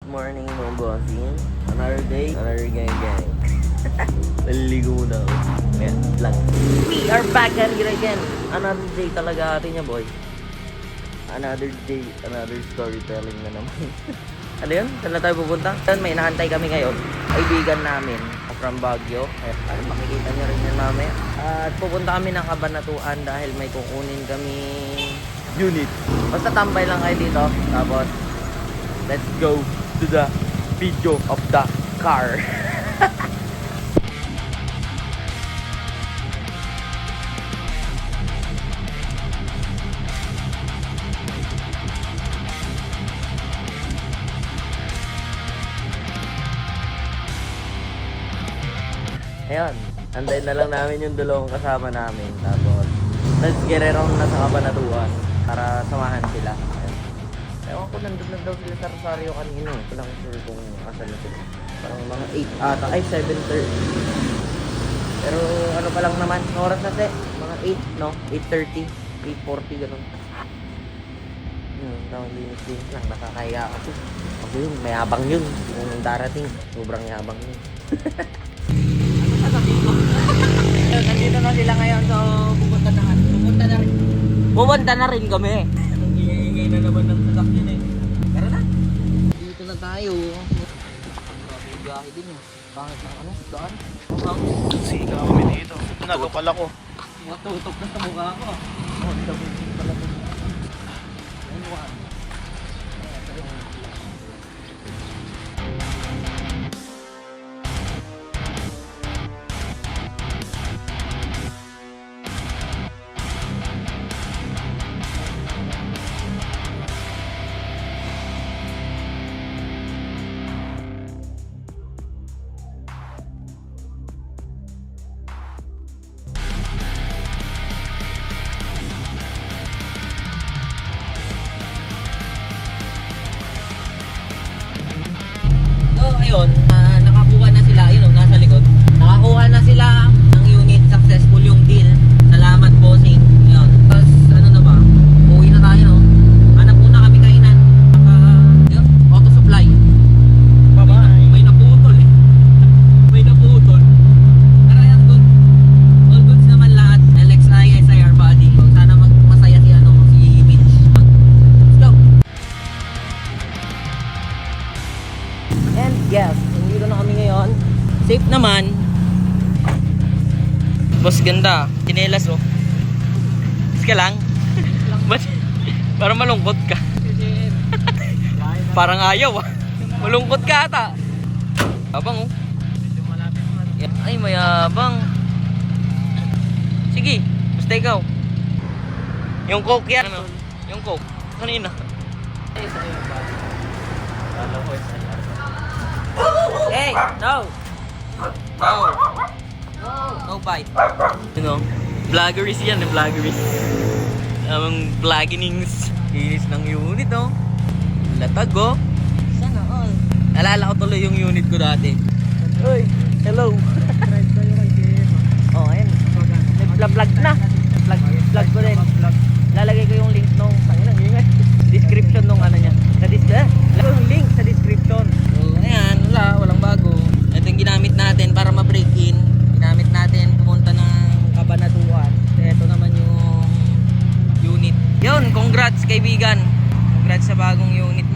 morning mga bossing. Another day, another gang. Naliligo muna ako. Ayan, lang. We are back here again. Another day talaga atin niya, boy. Another day, another storytelling na naman. Ano yun? Saan na tayo pupunta? May nahantay kami ngayon. Kaibigan namin from Baguio. Ayan, makikita niyo rin yan mamaya. At pupunta kami ng Cabanatuan dahil may kukunin kami unit. Basta tambay lang kayo dito. Tapos, let's go to the video of the car. Ayun, antayin na lang namin yung dalawang kasama namin. Tapos, let's get around na sa Cabanatuan para samahan sila. Ayun. Ewan ko, nandun na daw sila sa Rosario kanina. Ito lang sure kung asan na sila. Parang mga 8 ata, ay 7:30. Pero ano pa lang naman, oras na mga 8, no? 8:30, 8:40, ganun. Tawang linis lang, nakakaya kasi. Ako yun, mayabang yun. Yung darating, sobrang yabang yun. Nandito na sila ngayon, so pupunta na rin kami. Ang ingay na naman ng sasakyan eh. Tara na. Dito na tayo. Grabe yung biyahe din yun. Pangit ng ano, daan. Sika kami dito. Nagapal ako. Matutok na sa mukha ko. Oh, dami pala ito. Ano ba? Ayun, nakakuha na sila, yun o, nasa likod. Nakakuha na sila ng unit, successful yung deal. Salamat, bossing. Ayun. Tapos, ano na ba? Uwi na tayo, no? Hanap muna kami kainan. Yun, auto supply. Bye-bye. May naputol eh. May naputol. Pero ayan, good. All goods naman lahat. LXI, SIR body. Sana masaya si Mitch. Let's go! And yes, nandito na kami ngayon. Safe naman. Boss, ganda. Tinelas oh. Is ka lang? Ba't? Parang malungkot ka. Parang ayaw ah. Malungkot ka ata. Abang oh. Ay, mayabang. Sige, basta ikaw. Yung coke yan. Ano? Yung coke. Kanina. Hey, no! No! No bite. You know, vloggeries yan, vloggeries. Vlogginings. Inis ng unit, oh. Latag, oh. Sana all. Nalala ko tuloy yung unit ko dati. Uy, hello. Oh, ayun. Nag-vlog na. Vlog ko din. Lalagay ko yung link nung, description nung ano niya. Yung link sa description. Ayan, walang bago. Ito yung ginamit natin para ma-break in. Ginamit natin pumunta ng Cabanatuan. Ito naman yung unit. Yun, congrats kaibigan. Congrats sa bagong unit